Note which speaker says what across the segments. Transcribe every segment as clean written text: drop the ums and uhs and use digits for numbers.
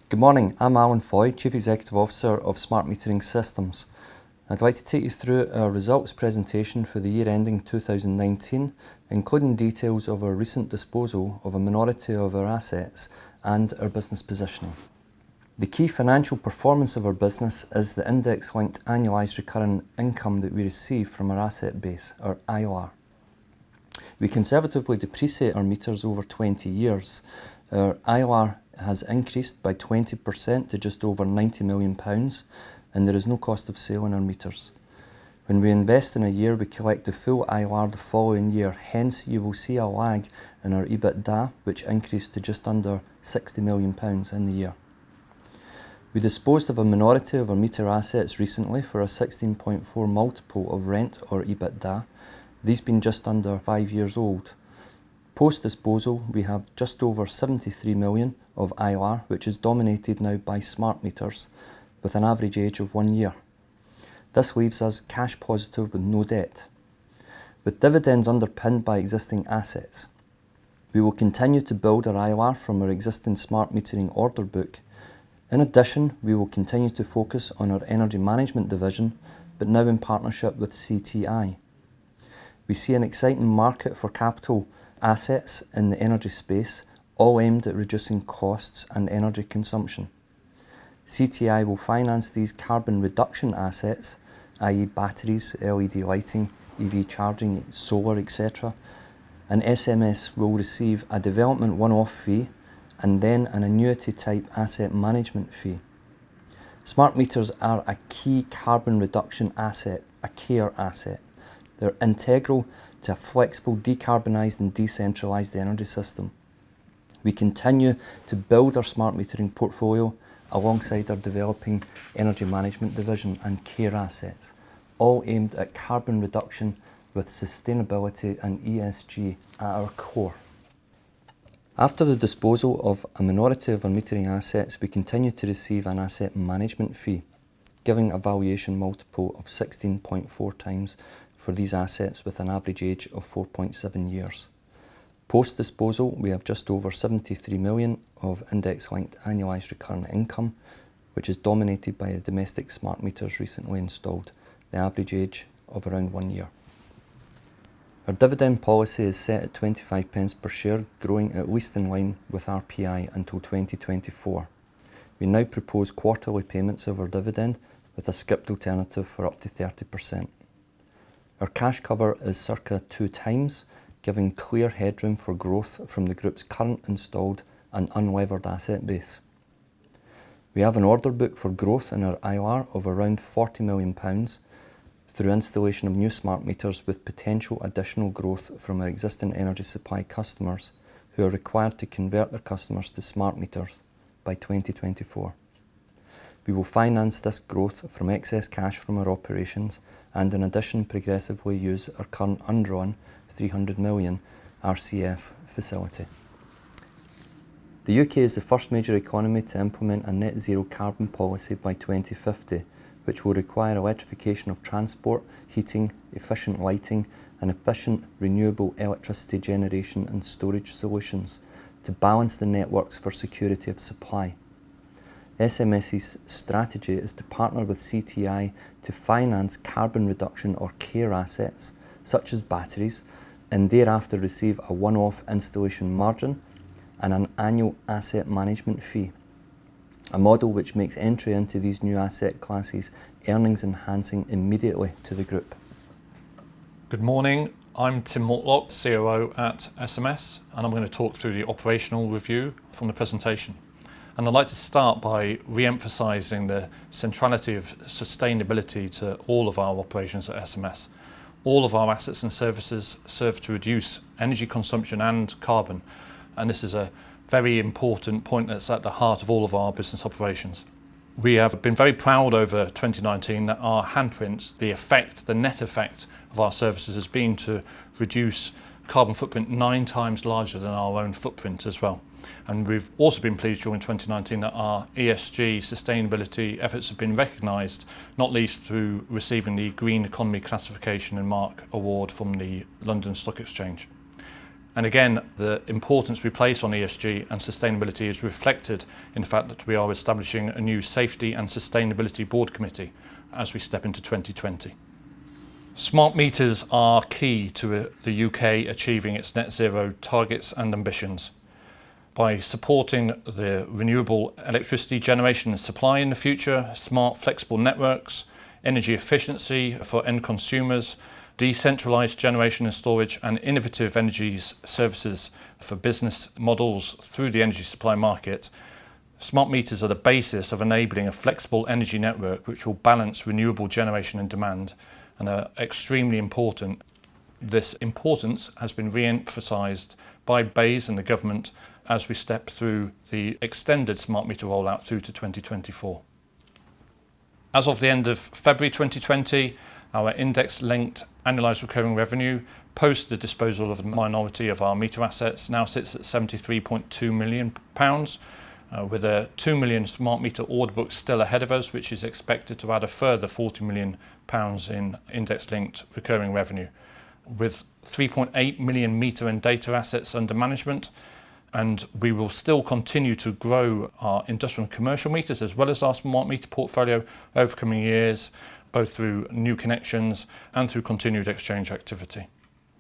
Speaker 1: Good morning, I'm Alan Foy, Chief Executive Officer of Smart Metering Systems. I'd like to take you through our results presentation for the year ending 2019, including details of our recent disposal of a minority of our assets and our business positioning. The key financial performance of our business is the index-linked annualised recurring income that we receive from our asset base, or IOR. We conservatively depreciate our meters over 20 years. Our IOR has increased by 20% to just over £90 million, and there is no cost of sale on our meters. When we invest in a year, we collect the full IOR the following year, hence you will see a lag in our EBITDA, which increased to just under £60 million in the year. We disposed of a minority of our meter assets recently for a 16.4 multiple of rent or EBITDA, these being just under 5 years old. Post-disposal, we have just over 73 million of IOR, which is dominated now by smart meters, with an average age of 1 year. This leaves us cash positive with no debt. With dividends underpinned by existing assets, we will continue to build our IOR from our existing smart metering order book. In addition, we will continue to focus on our energy management division, but now in partnership with CTI. We see an exciting market for capital assets in the energy space, all aimed at reducing costs and energy consumption. CTI will finance these carbon reduction assets, i.e. batteries, LED lighting, EV charging, solar, etc. And SMS will receive a development one-off fee and then an annuity type asset management fee. Smart meters are a key carbon reduction asset, a care asset. They're integral to a flexible, decarbonised and decentralised energy system. We continue to build our smart metering portfolio alongside our developing energy management division and care assets, all aimed at carbon reduction with sustainability and ESG at our core. After the disposal of a minority of our metering assets, we continue to receive an asset management fee, giving a valuation multiple of 16.4 times for these assets with an average age of 4.7 years. Post-disposal, we have just over 73 million of index-linked annualised recurring income, which is dominated by the domestic smart meters recently installed, the average age of around 1 year. Our dividend policy is set at 25p per share, growing at least in line with RPI until 2024. We now propose quarterly payments of our dividend with a skipped alternative for up to 30%. Our cash cover is circa 2 times, giving clear headroom for growth from the group's current installed and unlevered asset base. We have an order book for growth in our IOR of around £40 million through installation of new smart meters, with potential additional growth from our existing energy supply customers who are required to convert their customers to smart meters by 2024. We will finance this growth from excess cash from our operations and in addition progressively use our current undrawn £300 million RCF facility. The UK is the first major economy to implement a net zero carbon policy by 2050, which will require electrification of transport, heating, efficient lighting and efficient renewable electricity generation and storage solutions to balance the networks for security of supply. SMS's strategy is to partner with CTI to finance carbon reduction or care assets, such as batteries, and thereafter receive a one-off installation margin and an annual asset management fee, a model which makes entry into these new asset classes earnings enhancing immediately to the group.
Speaker 2: Good morning, I'm Tim Mortlock, COO at SMS, and I'm going to talk through the operational review from the presentation. And I'd like to start by re-emphasising the centrality of sustainability to all of our operations at SMS. All of our assets and services serve to reduce energy consumption and carbon, and this is a very important point that's at the heart of all of our business operations. We have been very proud over 2019 that our handprint, the net effect of our services has been to reduce carbon footprint 9 times larger than our own footprint as well. And we've also been pleased during 2019 that our ESG sustainability efforts have been recognised, not least through receiving the Green Economy Classification and Mark Award from the London Stock Exchange. And again, the importance we place on ESG and sustainability is reflected in the fact that we are establishing a new Safety and Sustainability Board Committee as we step into 2020. Smart meters are key to the UK achieving its net zero targets and ambitions. By supporting the renewable electricity generation and supply in the future, smart flexible networks, energy efficiency for end consumers, decentralised generation and storage, and innovative energy services for business models through the energy supply market, smart meters are the basis of enabling a flexible energy network which will balance renewable generation and demand, and are extremely important. This importance has been re-emphasised by BEIS and the government as we step through the extended smart meter rollout through to 2024. As of the end of February 2020, our index-linked annualised recurring revenue, post the disposal of the minority of our meter assets, now sits at £73.2 million, with a £2 million smart meter order book still ahead of us, which is expected to add a further £40 million in index-linked recurring revenue, with 3.8 million meter and data assets under management. And we will still continue to grow our industrial and commercial meters as well as our smart meter portfolio over coming years, both through new connections and through continued exchange activity.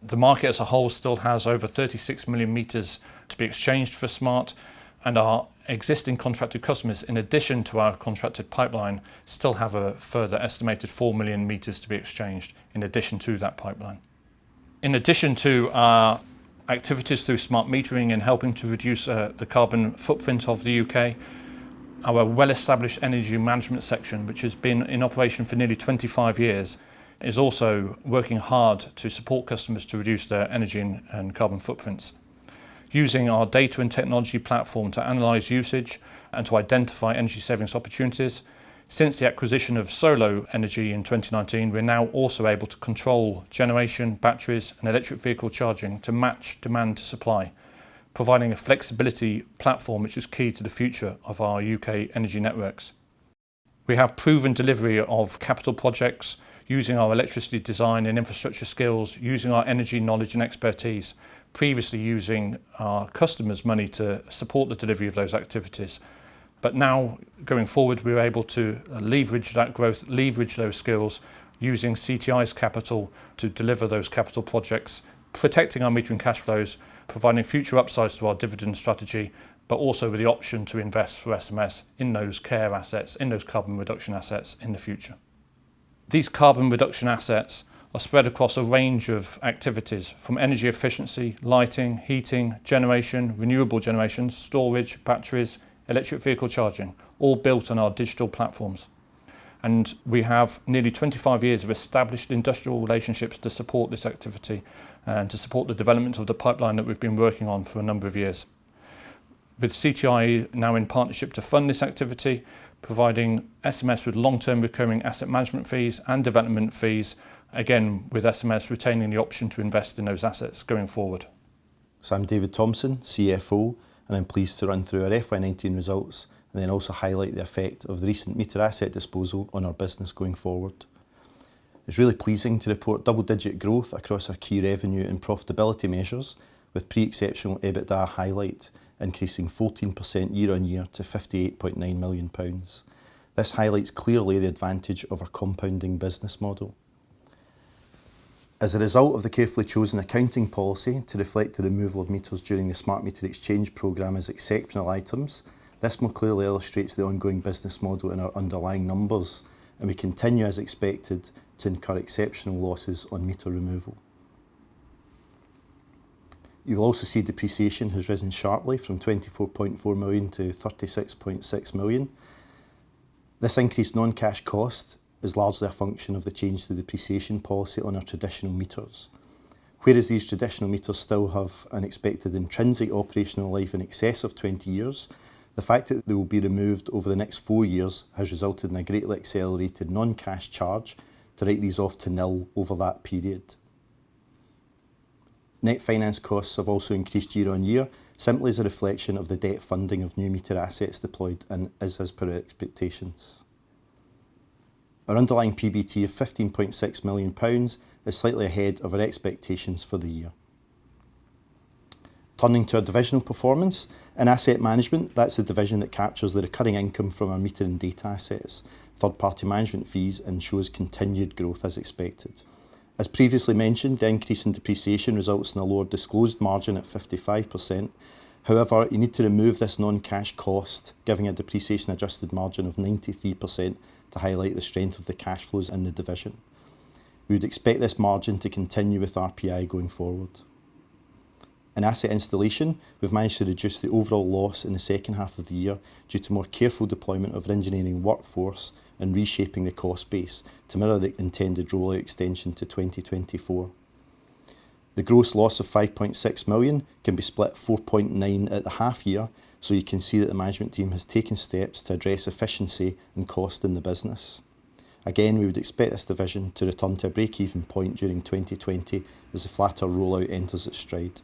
Speaker 2: The market as a whole still has over 36 million meters to be exchanged for smart, and our existing contracted customers, in addition to our contracted pipeline, still have a further estimated 4 million meters to be exchanged in addition to that pipeline. In addition to our activities through smart metering and helping to reduce the carbon footprint of the UK, our well-established energy management section, which has been in operation for nearly 25 years, is also working hard to support customers to reduce their energy and carbon footprints. Using our data and technology platform to analyse usage and to identify energy savings opportunities, since the acquisition of Solo Energy in 2019, we're now also able to control generation, batteries and electric vehicle charging to match demand to supply, providing a flexibility platform which is key to the future of our UK energy networks. We have proven delivery of capital projects using our electricity design and infrastructure skills, using our energy knowledge and expertise, previously using our customers' money to support the delivery of those activities. But now, going forward, we're able to leverage that growth, leverage those skills, using CTI's capital to deliver those capital projects, protecting our metering cash flows, providing future upsides to our dividend strategy, but also with the option to invest for SMS in those care assets, in those carbon reduction assets in the future. These carbon reduction assets are spread across a range of activities, from energy efficiency, lighting, heating, generation, renewable generation, storage, batteries, electric vehicle charging, all built on our digital platforms. And we have nearly 25 years of established industrial relationships to support this activity and to support the development of the pipeline that we've been working on for a number of years. With CTI now in partnership to fund this activity, providing SMS with long-term recurring asset management fees and development fees, again with SMS retaining the option to invest in those assets going forward.
Speaker 3: So I'm David Thompson, CFO, and I'm pleased to run through our FY19 results and then also highlight the effect of the recent meter asset disposal on our business going forward. It's really pleasing to report double-digit growth across our key revenue and profitability measures, with pre-exceptional EBITDA highlight increasing 14% year-on-year to £58.9 million. This highlights clearly the advantage of our compounding business model. As a result of the carefully chosen accounting policy to reflect the removal of meters during the Smart Meter Exchange programme as exceptional items, this more clearly illustrates the ongoing business model in our underlying numbers, and we continue as expected to incur exceptional losses on meter removal. You will also see depreciation has risen sharply from £24.4 million to £36.6 million. This increased non-cash cost is largely a function of the change to the depreciation policy on our traditional meters. Whereas these traditional meters still have an expected intrinsic operational life in excess of 20 years, the fact that they will be removed over the next 4 years has resulted in a greatly accelerated non-cash charge to write these off to nil over that period. Net finance costs have also increased year on year, simply as a reflection of the debt funding of new meter assets deployed and is as per our expectations. Our underlying PBT of £15.6 million is slightly ahead of our expectations for the year. Turning to our divisional performance, in asset management, that's the division that captures the recurring income from our meter and data assets, third-party management fees, and shows continued growth as expected. As previously mentioned, the increase in depreciation results in a lower disclosed margin at 55%. However, you need to remove this non-cash cost, giving a depreciation adjusted margin of 93% to highlight the strength of the cash flows in the division. We would expect this margin to continue with RPI going forward. In asset installation, we've managed to reduce the overall loss in the second half of the year due to more careful deployment of our engineering workforce and reshaping the cost base to mirror the intended rollout extension to 2024. The gross loss of 5.6 million can be split 4.9 at the half year, so you can see that the management team has taken steps to address efficiency and cost in the business. Again, we would expect this division to return to a break-even point during 2020 as the flatter rollout enters its stride.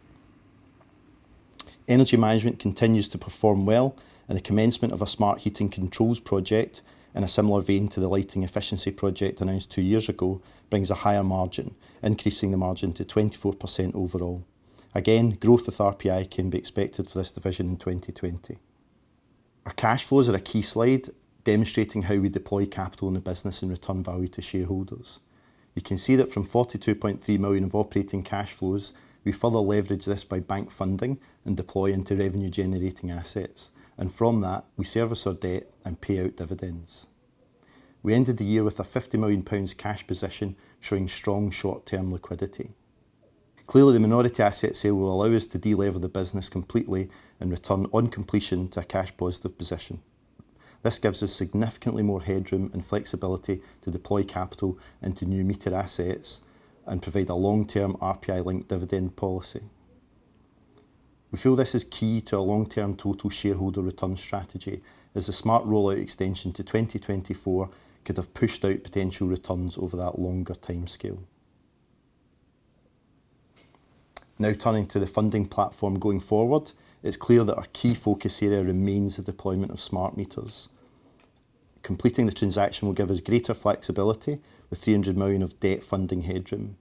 Speaker 3: Energy management continues to perform well, and the commencement of a smart heating controls project, in a similar vein to the lighting efficiency project announced 2 years ago, brings a higher margin, increasing the margin to 24% overall. Again, growth with RPI can be expected for this division in 2020. Our cash flows are a key slide, demonstrating how we deploy capital in the business and return value to shareholders. You can see that from 42.3 million of operating cash flows, we further leverage this by bank funding and deploy into revenue generating assets. And from that, we service our debt and pay out dividends. We ended the year with a £50 million cash position, showing strong short-term liquidity. Clearly, the minority asset sale will allow us to delever the business completely and return on completion to a cash positive position. This gives us significantly more headroom and flexibility to deploy capital into new meter assets and provide a long-term RPI-linked dividend policy. We feel this is key to our long-term total shareholder return strategy, as the smart rollout extension to 2024 could have pushed out potential returns over that longer timescale. Now turning to the funding platform going forward, it's clear that our key focus area remains the deployment of smart meters. Completing the transaction will give us greater flexibility with 300 million of debt funding headroom.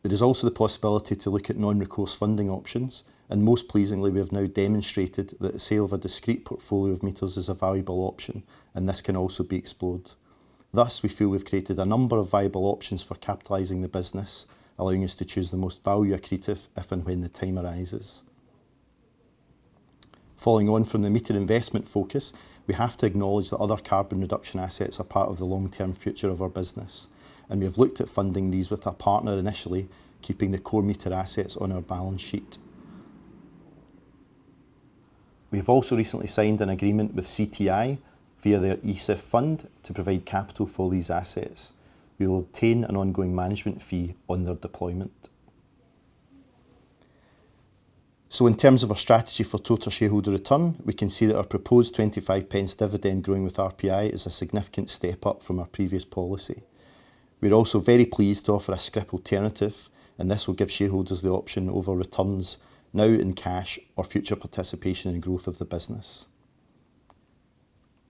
Speaker 3: There is also the possibility to look at non-recourse funding options, and most pleasingly we have now demonstrated that the sale of a discrete portfolio of meters is a valuable option, and this can also be explored. Thus, we feel we've created a number of viable options for capitalising the business, allowing us to choose the most value accretive if and when the time arises. Following on from the meter investment focus, we have to acknowledge that other carbon reduction assets are part of the long-term future of our business, and we have looked at funding these with a partner initially, keeping the core meter assets on our balance sheet. We have also recently signed an agreement with CTI via their ESIF fund to provide capital for these assets. We will obtain an ongoing management fee on their deployment. So in terms of our strategy for total shareholder return, we can see that our proposed 25p dividend growing with RPI is a significant step up from our previous policy. We're also very pleased to offer a scrip alternative, and this will give shareholders the option over returns now in cash or future participation in growth of the business.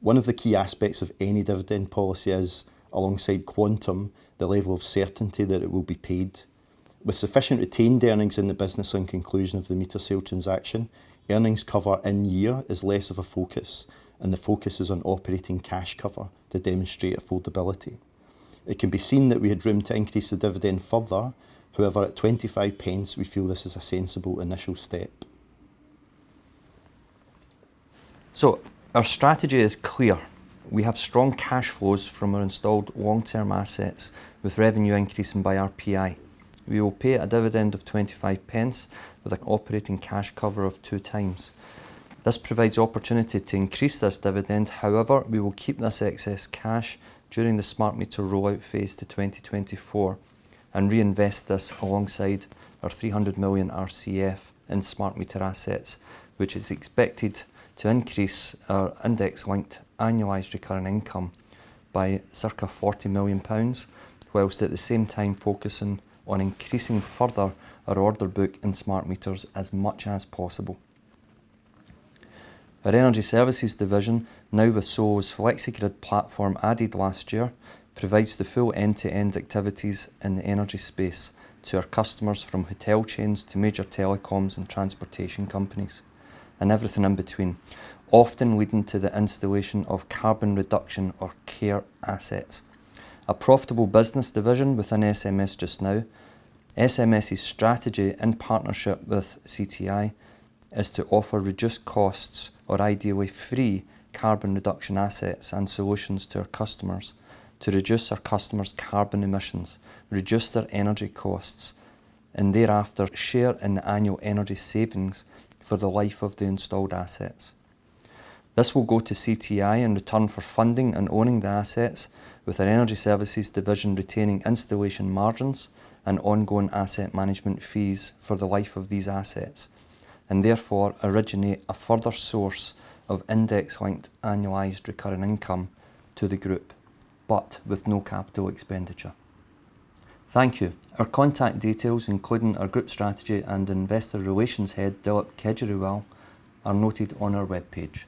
Speaker 3: One of the key aspects of any dividend policy is, alongside quantum, the level of certainty that it will be paid. With sufficient retained earnings in the business on conclusion of the meter sale transaction, earnings cover in year is less of a focus, and the focus is on operating cash cover to demonstrate affordability. It can be seen that we had room to increase the dividend further. However, at 25p, we feel this is a sensible initial step.
Speaker 1: So, our strategy is clear. We have strong cash flows from our installed long-term assets, with revenue increasing by RPI. We will pay a dividend of 25p with an operating cash cover of 2 times. This provides opportunity to increase this dividend. However, we will keep this excess cash during the smart meter rollout phase to 2024 and reinvest this alongside our 300 million RCF in smart meter assets, which is expected to increase our index-linked annualised recurring income by circa £40 million, whilst at the same time focusing on increasing further our order book in smart meters as much as possible. Our Energy Services division, now with Solo's FlexiGrid platform added last year, provides the full end-to-end activities in the energy space, to our customers, from hotel chains to major telecoms and transportation companies, and everything in between, often leading to the installation of carbon reduction or care assets. A profitable business division within SMS just now, SMS's strategy in partnership with CTI is to offer reduced costs, or ideally free, carbon reduction assets and solutions to our customers to reduce our customers' carbon emissions, reduce their energy costs, and thereafter share in the annual energy savings for the life of the installed assets. This will go to CTI in return for funding and owning the assets, with our Energy Services division retaining installation margins and ongoing asset management fees for the life of these assets, and therefore originate a further source of index-linked annualised recurring income to the group, but with no capital expenditure. Thank you. Our contact details, including our Group Strategy and Investor Relations Head, Dilip Kejriwal, are noted on our webpage.